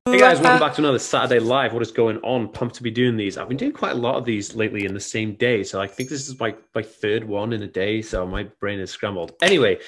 Hey guys, welcome back to another Saturday Live. What is going on? Pumped to be doing these. I've been doing quite a lot of these lately in the same day. So I think this is my third one in a day. So my brain is scrambled. Anyway,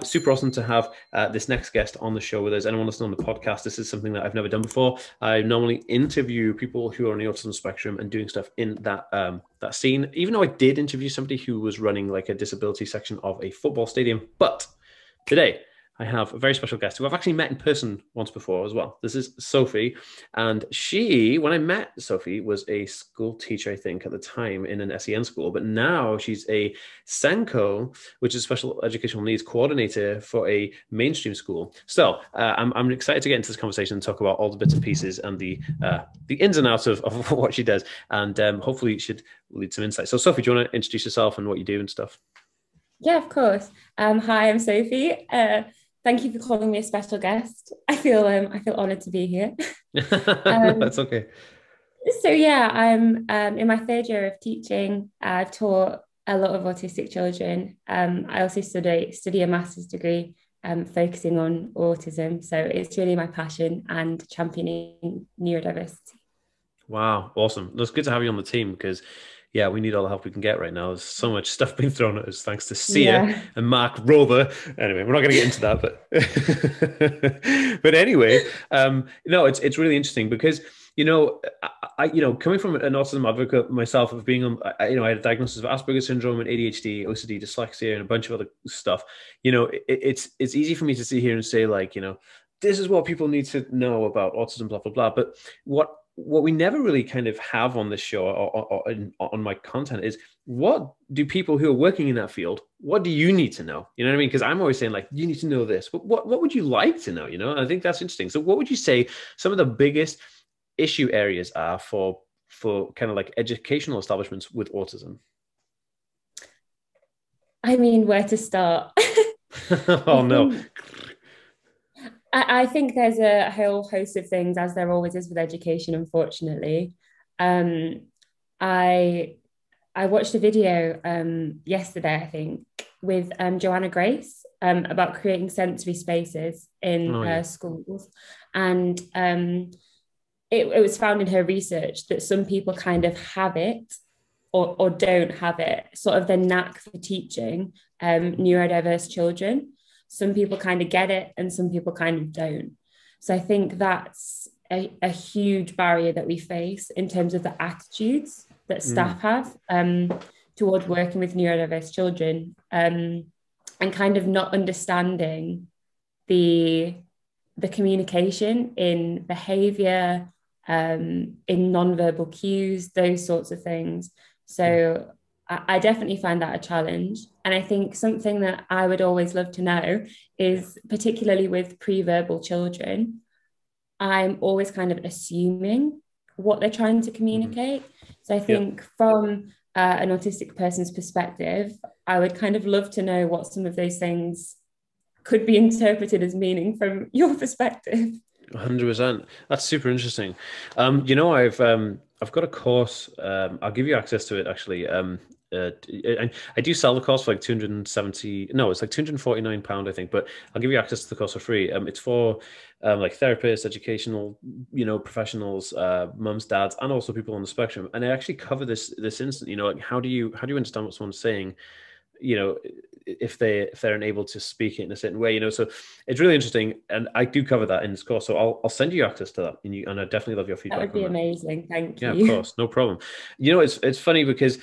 super awesome to have this next guest on the show with us. Anyone listening on the podcast, this is something that I've never done before. I normally interview people who are on the autism spectrum and doing stuff in that scene, even though I did interview somebody who was running like a disability section of a football stadium. But today, I have a very special guest who I've actually met in person once before as well. This is Sophie. And she, when I met Sophie, was a school teacher, I think, at the time in an SEN school. But now she's a SENCO, which is Special Educational Needs Coordinator for a mainstream school. So I'm excited to get into this conversation and talk about all the bits and pieces and the ins and outs of what she does. And hopefully it should lead some insight. So Sophie, do you want to introduce yourself and what you do and stuff? Yeah, of course. Hi, I'm Sophie. Thank you for calling me a special guest. I feel honoured to be here. No, that's okay. So yeah, I'm in my third year of teaching. I've taught a lot of autistic children. I also study a master's degree focusing on autism. So it's really my passion and championing neurodiversity. Wow, awesome. It's good to have you on the team because, yeah, we need all the help we can get right now. There's so much stuff being thrown at us thanks to Sia Yeah. and Mark Rover. Anyway, we're not going to get into that, but but anyway, no, it's really interesting because coming from an autism advocate myself of being on, I had a diagnosis of Asperger's syndrome and ADHD, OCD, dyslexia, and a bunch of other stuff. It's easy for me to sit here and say like, this is what people need to know about autism, blah blah blah. But what we never really kind of have on this show or on my content is what do people who are working in that field, what do you need to know? You know what I mean? Because I'm always saying like, you need to know this, but what would you like to know? I think that's interesting. So what would you say some of the biggest issue areas are for kind of like educational establishments with autism? I mean, where to start? I Oh no. think I think there's a whole host of things, as there always is with education, unfortunately. Um, I I watched a video yesterday, I think, with Joanna Grace about creating sensory spaces in Oh yeah. schools. And it was found in her research that some people kind of have it or don't have it, sort of the knack for teaching neurodiverse children. Some people kind of get it and some people kind of don't. So I think that's a huge barrier that we face in terms of the attitudes that Mm, staff have towards working with neurodiverse children, and kind of not understanding the communication in behavior, in nonverbal cues, those sorts of things. yeah. So I definitely find that a challenge. And I think something that I would always love to know is, particularly with pre-verbal children, I'm always kind of assuming what they're trying to Mhm. communicate. So I Yeah. think from an autistic person's perspective, I would kind of love to know what some of those things could be interpreted as meaning from your perspective. 100%. That's super interesting. I've got a course. I'll give you access to it actually. I do sell the course for like 270. No, it's like £249, I think, but I'll give you access to the course for free. It's for like therapists, educational, professionals, mums, dads, and also people on the spectrum. And I actually cover this instant. Like how do you understand what someone's saying? you know if they're unable to speak it in a certain way, so it's really interesting, and I do cover that in this course, so I'll send you access to that, and I definitely love your That feedback would on be that. amazing. Thank Yeah, of you. course, no problem. It's funny because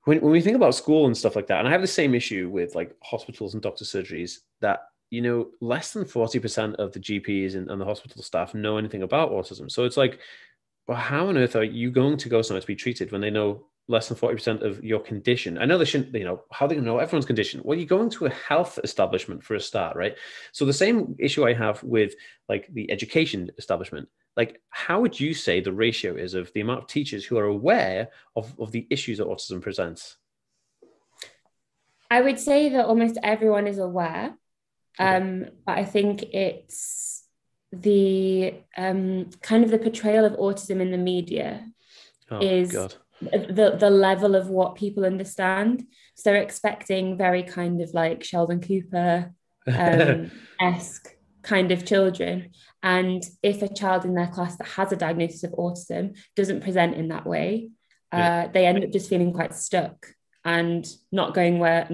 when we think about school and stuff like that, and I have the same issue with like hospitals and doctor surgeries, that less than 40% of the GPs and the hospital staff know anything about autism. So it's like, well, how on earth are you going to go somewhere to be treated when they know less than 40% of your condition? I know they shouldn't, how are they going to know everyone's condition? Well, you're going to a health establishment for a start, right? So the same issue I have with like the education establishment, like how would you say the ratio is of the amount of teachers who are aware of the issues that autism presents? I would say that almost everyone is aware, Okay. but I think it's the kind of the portrayal of autism in the media Oh, is God. the level of what people understand. So they're expecting very kind of like Sheldon Cooper esque kind of children. And if a child in their class that has a diagnosis of autism doesn't present in that way, they end up just feeling quite stuck and not knowing where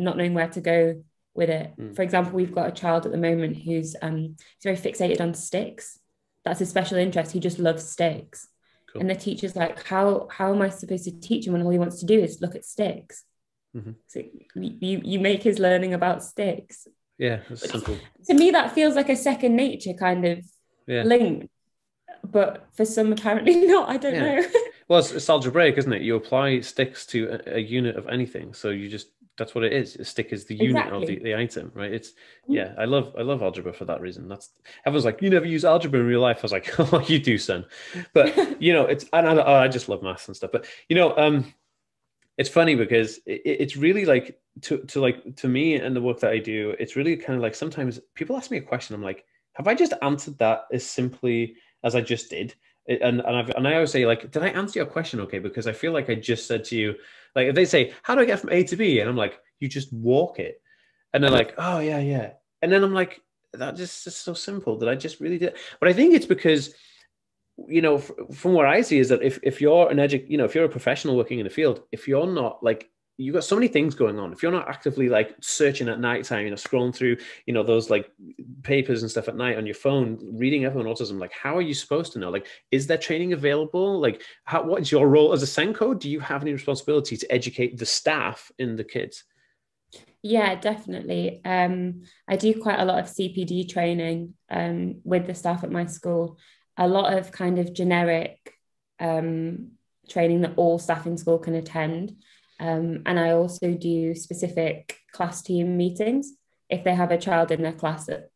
to go with it. For example, we've got a child at the moment who's very fixated on sticks. That's his special interest. He just loves sticks. Cool. And the teacher's like, how am I supposed to teach him when all he wants to do is look at sticks? So you make his learning about sticks. Yeah, that's simple. To me, that feels like a second nature kind of link. But for some, apparently not. I don't know. Well, it's algebraic, isn't it? You apply sticks to a unit of anything. So that's what it is. A stick is the unit of the item, right? It's I love algebra for that reason. Everyone's like, you never use algebra in real life. I was like, oh, you do, son. But I just love maths and stuff. But it's funny because it's really like to me and the work that I do, it's really kind of like sometimes people ask me a question. I'm like, have I just answered that as simply as I just did? And I always say, like, did I answer your question okay? Because I feel like I just said to you, like, if they say, how do I get from A to B? And I'm like, you just walk it. And they're like, oh, yeah. And then I'm like, that just is so simple that I just really did. But I think it's because, from what I see is that if you're if you're a professional working in the field, if you're not like, you've got so many things going on. If you're not actively like searching at nighttime, scrolling through, those like papers and stuff at night on your phone, reading up on autism, like, how are you supposed to know? Like, is there training available? Like, what is your role as a SEN code? Do you have any responsibility to educate the staff in the kids? Yeah, definitely. I do quite a lot of CPD training with the staff at my school. A lot of kind of generic training that all staff in school can attend. And I also do specific class team meetings if they have a child in their class that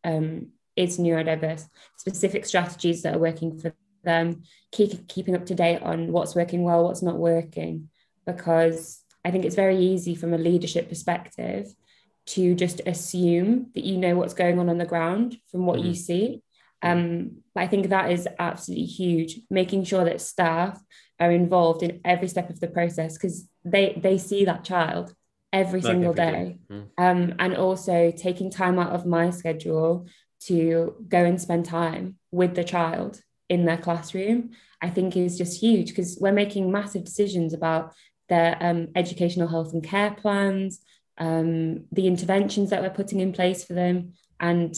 is neurodiverse, specific strategies that are working for them, keeping up to date on what's working well, what's not working, because I think it's very easy from a leadership perspective to just assume that you know what's going on the ground from what you see. But I think that is absolutely huge, making sure that staff are involved in every step of the process, because they see that child every single day. And also taking time out of my schedule to go and spend time with the child in their classroom, I think is just huge, because we're making massive decisions about their educational health and care plans, the interventions that we're putting in place for them. And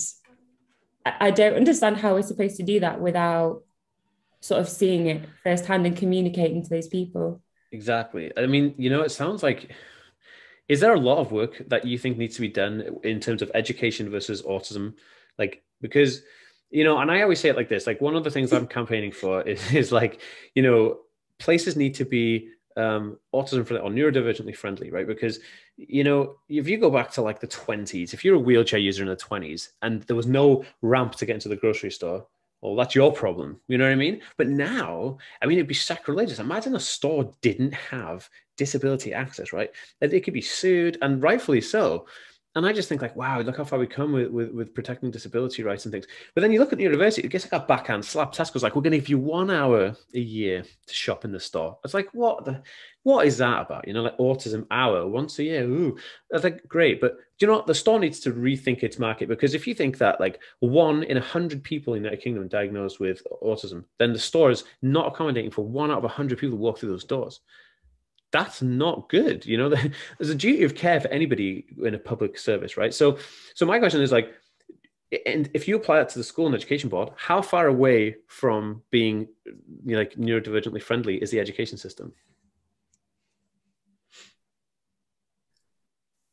I don't understand how we're supposed to do that without sort of seeing it firsthand and communicating to those people. Exactly. I mean, it sounds like, is there a lot of work that you think needs to be done in terms of education versus autism? Like, because, and I always say it like this, like, one of the things I'm campaigning for is like, places need to be autism friendly or neurodivergently friendly, right? Because, if you go back to like the 20s, if you're a wheelchair user in the 20s and there was no ramp to get into the grocery store, well, that's your problem. You know what I mean? But now, I mean, it'd be sacrilegious. Imagine a store didn't have disability access, right? That it could be sued, and rightfully so. And I just think like, wow, look how far we come with protecting disability rights and things. But then you look at the university, it gets like a backhand slap. Tesco's like, we're going to give you 1 hour a year to shop in the store. It's like, what is that about? Like autism hour once a year. Ooh, that's like great. But do you know what? The store needs to rethink its market, because if you think that like 1 in 100 people in the United Kingdom diagnosed with autism, then the store is not accommodating for 1 out of 100 people who walk through those doors. That's not good. There's a duty of care for anybody in a public service, right? So my question is like, and if you apply that to the school and education board, how far away from being like neurodivergently friendly is the education system?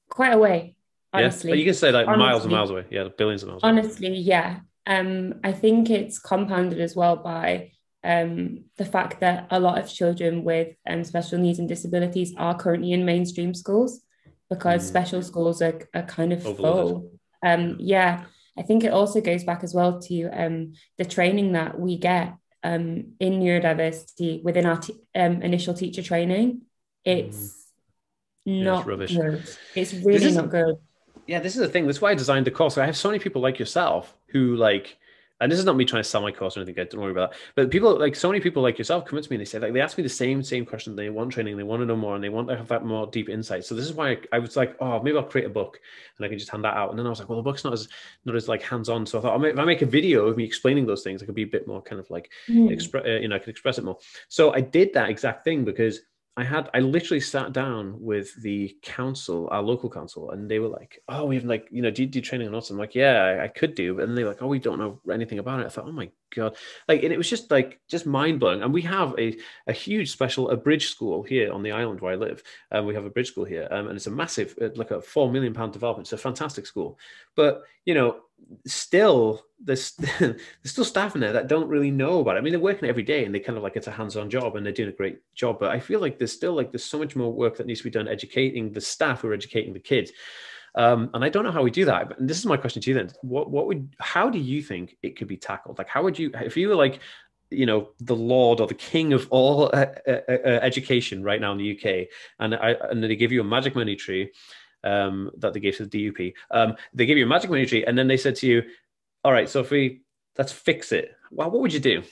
Quite away, honestly. Yeah, you can say like miles and miles away. Yeah, billions of miles away. Honestly, yeah. I think it's compounded as well by the fact that a lot of children with special needs and disabilities are currently in mainstream schools, because special schools are kind of full. Yeah, I think it also goes back as well to the training that we get in neurodiversity within our initial teacher training. It's not rubbish. good. It's really not good. Yeah, this is the thing. That's why I designed the course. I have so many people like yourself who like and this is not me trying to sell my course or anything, guys, don't worry about that. But people, like so many people like yourself, come up to me and they say, like, they ask me the same question. They want training, they want to know more, and they want to have that more deep insight. So this is why I was like, oh, maybe I'll create a book and I can just hand that out. And then I was like, well, the book's not as like hands-on. So I thought, if I make a video of me explaining those things, I could be a bit more kind of like, I could express it more. So I did that exact thing because I literally sat down with the council, our local council, and they were like, oh, we have like, do you do training or not? I'm like, yeah, I could do. And they were like, oh, we don't know anything about it. I thought, oh my God. Like, and it was just mind blowing. And we have a huge a bridge school here on the island where I live. We have a bridge school here. And it's a massive, like a £4 million development. It's a fantastic school. But, still there's still staff in there that don't really know about it. I mean, they're working every day and they kind of like, it's a hands-on job and they're doing a great job. But I feel like there's so much more work that needs to be done educating the staff who are educating the kids. And I don't know how we do that. And this is my question to you then. How do you think it could be tackled? Like, how would you, if you were like, the Lord or the King of all education right now in the UK, and they give you a magic money tree, that they gave to the DUP. They give you a magic money tree, and then they said to you, all right, Sophie, let's fix it. Well, what would you do?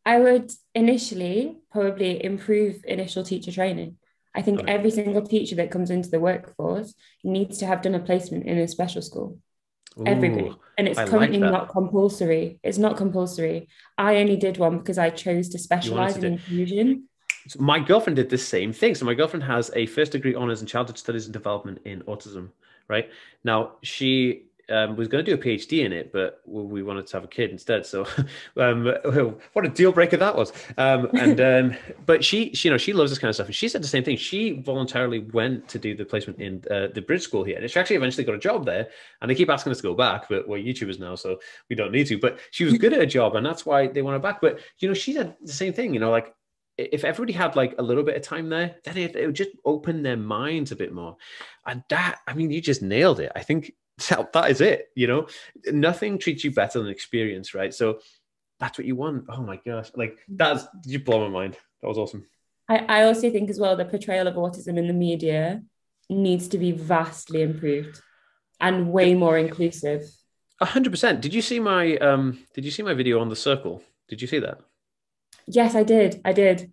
I would initially probably improve initial teacher training. I think every single teacher that comes into the workforce needs to have done a placement in a special school. Everybody. And it's currently not compulsory. It's not compulsory. I only did one because I chose to specialize in inclusion. So my girlfriend did the same thing. So my girlfriend has a first degree honors in childhood studies and development in autism, right? Now, she was going to do a PhD in it, but we wanted to have a kid instead. So what a deal breaker that was. But she loves this kind of stuff. And she said the same thing. She voluntarily went to do the placement in the bridge school here. And she actually eventually got a job there. And they keep asking us to go back, but we're YouTubers now, so we don't need to. But she was good at her job, and that's why they want her back. But, she said the same thing, like, if everybody had like a little bit of time there, then it would just open their minds a bit more. And that, I mean, you just nailed it. I think that is it. Nothing treats you better than experience, right? So that's what you want. Oh my gosh. Like, you blow my mind. That was awesome. I also think as well, the portrayal of autism in the media needs to be vastly improved and way more inclusive. 100%. Did you see my video on the circle? Did you see that? Yes, I did.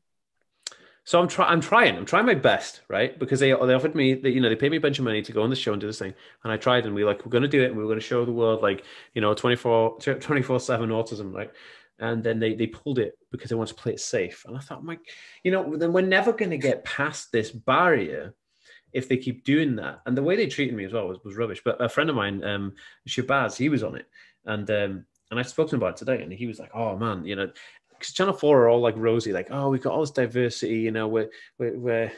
So I'm trying my best, right? Because they offered me that, they paid me a bunch of money to go on the show and do this thing. And I tried, and we're going to do it. And we were going to show the world, like, 24/7 autism, right? And then they pulled it because they wanted to play it safe. And I thought, then we're never going to get past this barrier if they keep doing that. And the way they treated me as well was rubbish. But a friend of mine, Shabazz, he was on it. And I spoke to him about it today, and he was like, oh man, because Channel 4 are all like rosy, like, oh, we've got all this diversity, we're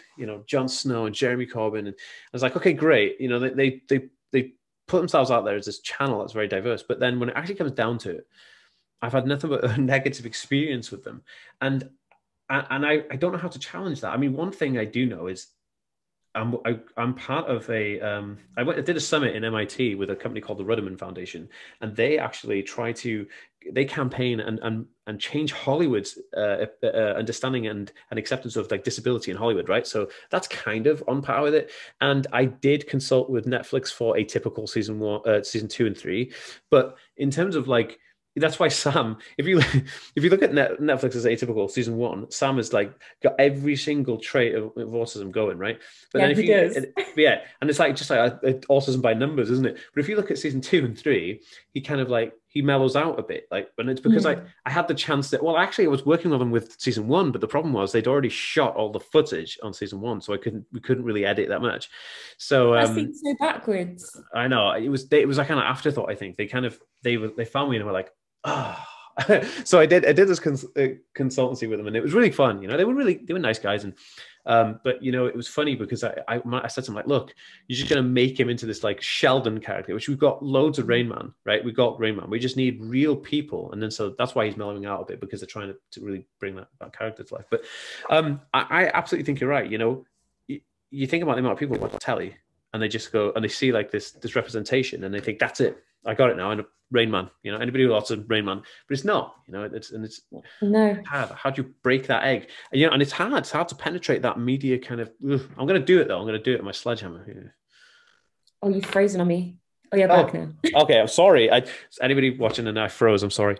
Jon Snow and Jeremy Corbyn. And I was like, okay, great. They put themselves out there as this channel that's very diverse. But then when it actually comes down to it, I've had nothing but a negative experience with them. And I don't know how to challenge that. I mean, one thing I do know is I'm part of I did a summit in MIT with a company called the Ruderman Foundation, and they actually they campaign and change Hollywood's understanding and acceptance of like disability in Hollywood, right? So that's kind of on par with it. And I did consult with Netflix for Atypical season 2 and 3, but in terms of like, that's why Sam, if you look at Netflix's Atypical season 1, Sam has like got every single trait of autism going, right? But yeah, then he does. And it's like just like autism by numbers, isn't it? But if you look at season 2 and 3, he kind of like he mellows out a bit, like, and it's because I had the chance that, well, actually I was working on them with season 1, but the problem was they'd already shot all the footage on season 1, so we couldn't really edit that much. So I think so backwards. I know it was like kind of afterthought. I think they found me and were like, oh. So I did this consultancy with them, and it was really fun. They were nice guys, and but it was funny because I said to them, like, look, you're just going to make him into this like Sheldon character, which we've got loads of Rain Man, right? We've got Rain Man. We just need real people, and then so that's why he's mellowing out a bit, because they're trying to really bring that character to life. But I absolutely think you're right. You think about the amount of people who watch telly, and they just go and they see like this representation, and they think that's it. I got it now. And Rain Man, anybody who loves Rain Man, but it's not, it's no hard. How do you break that egg? And it's hard. It's hard to penetrate that media kind of. I'm going to do it though. I'm going to do it with my sledgehammer. Oh, you've frozen on me. Oh, you're back Oh, now. okay. I'm sorry. Anybody watching and I froze. I'm sorry.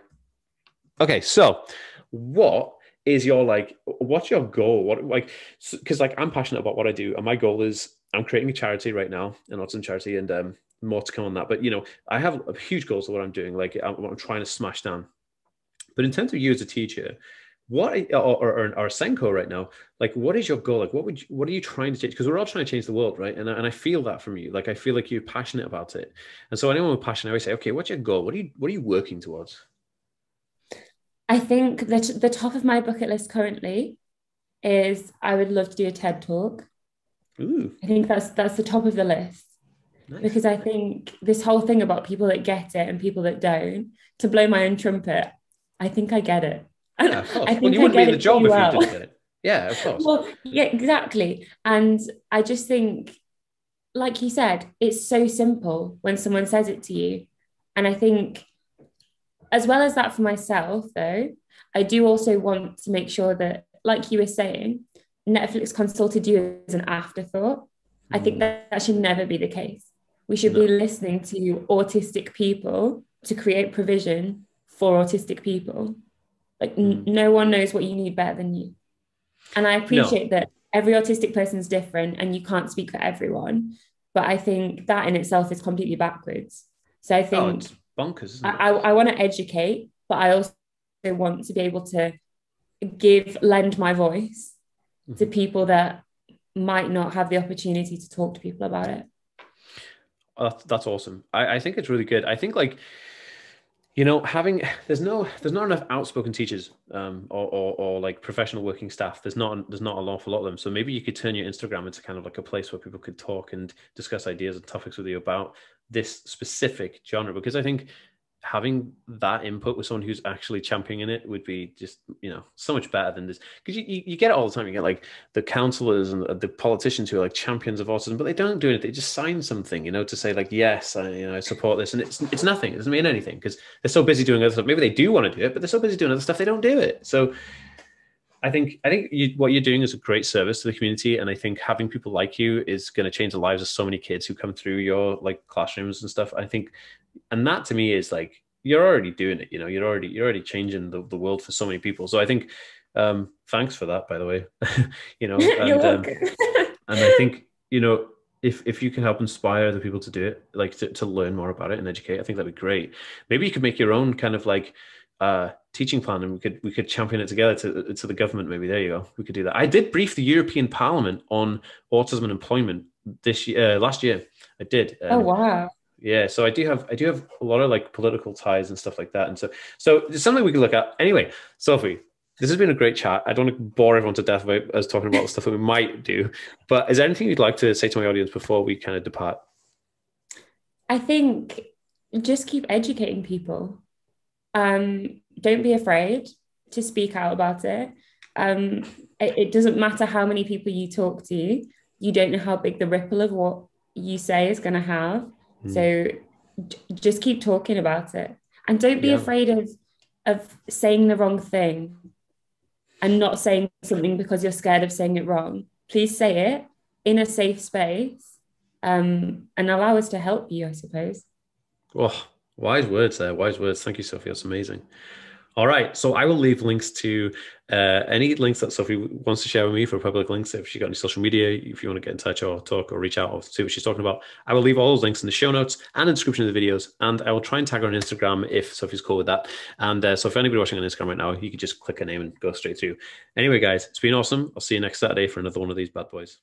Okay, so what is your like? What's your goal? What like? Because like I'm passionate about what I do, and my goal is I'm creating a charity right now, an autism charity, and more to come on that. But I have a huge goals of what I'm doing. Like what I'm trying to smash down. But in terms of you as a teacher, or a Senko right now, like what is your goal? Like what are you trying to change? Because we're all trying to change the world, right? And I feel that from you. Like I feel like you're passionate about it. And so anyone with passion, I always say, okay, what's your goal? What are you working towards? I think that the top of my bucket list currently is I would love to do a TED talk. Ooh, I think that's the top of the list nice. because I think this whole thing about people that get it and people that don't, to blow my own trumpet, I think I get it. Yeah, of I course. Well, think you I wouldn't be get in the it pretty job if you well. didn't get it. Yeah, of course. Well, yeah, exactly. And I just think, like you said, it's so simple when someone says it to you. And I think, as well as that for myself, though, I do also want to make sure that, like you were saying, Netflix consulted you as an afterthought. I think Mm, that should never be the case. We should be no, listening to autistic people to create provision for autistic people. Like, mm, no one knows what you need better than you. And I no. appreciate that every autistic person is different and you can't speak for everyone. But I think that in itself is completely backwards. So I Oh, think it's bonkers, isn't it? I want to educate, but I also want to be able to lend my voice to Mhm. people that might not have the opportunity to talk to people about it. Oh, that's awesome. I think it's really good. I think like having there's not enough outspoken teachers or like professional working staff. There's not an awful lot of them. So maybe you could turn your Instagram into kind of like a place where people could talk and discuss ideas and topics with you about this specific genre, because I think having that input with someone who's actually championing it would be just so much better than this, because you get it all the time. You get like the counselors and the politicians who are like champions of autism, but they don't do it. They just sign something to say like, yes, I support this, and it's nothing. It doesn't mean anything because they're so busy doing other stuff. Maybe they do want to do it, but they're so busy doing other stuff they don't do it. So I think what you're doing is a great service to the community, and I think having people like you is going to change the lives of so many kids who come through your like classrooms and stuff. I think, and that to me is like you're already doing it. You're already changing the world for so many people. So I think, thanks for that, by the way. You're And welcome. and I think if you can help inspire other people to do it, like to learn more about it and educate, I think that'd be great. Maybe you could make your own kind of like teaching plan, and we could champion it together to the government. Maybe there you go. We could do that. I did brief the European Parliament on autism and employment this year, last year. I did. Oh, wow. Yeah, so I do have a lot of like political ties and stuff like that, and so it's something we can look at. Anyway, Sophie, this has been a great chat. I don't want to bore everyone to death about us talking about the stuff that we might do, but is there anything you'd like to say to my audience before we kind of depart? I think just keep educating people. Don't be afraid to speak out about it. It doesn't matter how many people you talk to, you don't know how big the ripple of what you say is going to have. Hmm. So just keep talking about it. And don't be Yeah. afraid of saying the wrong thing and not saying something because you're scared of saying it wrong. Please say it in a safe space, and allow us to help you, I suppose. Oh, wise words there. Wise words. Thank you, Sophie. That's amazing. All right. So I will leave links to any links that Sophie wants to share with me for public links. If she's got any social media, if you want to get in touch or talk or reach out or see what she's talking about, I will leave all those links in the show notes and in the description of the videos. And I will try and tag her on Instagram if Sophie's cool with that. And so if anybody watching on Instagram right now, you could just click her name and go straight through. Anyway, guys, it's been awesome. I'll see you next Saturday for another one of these bad boys.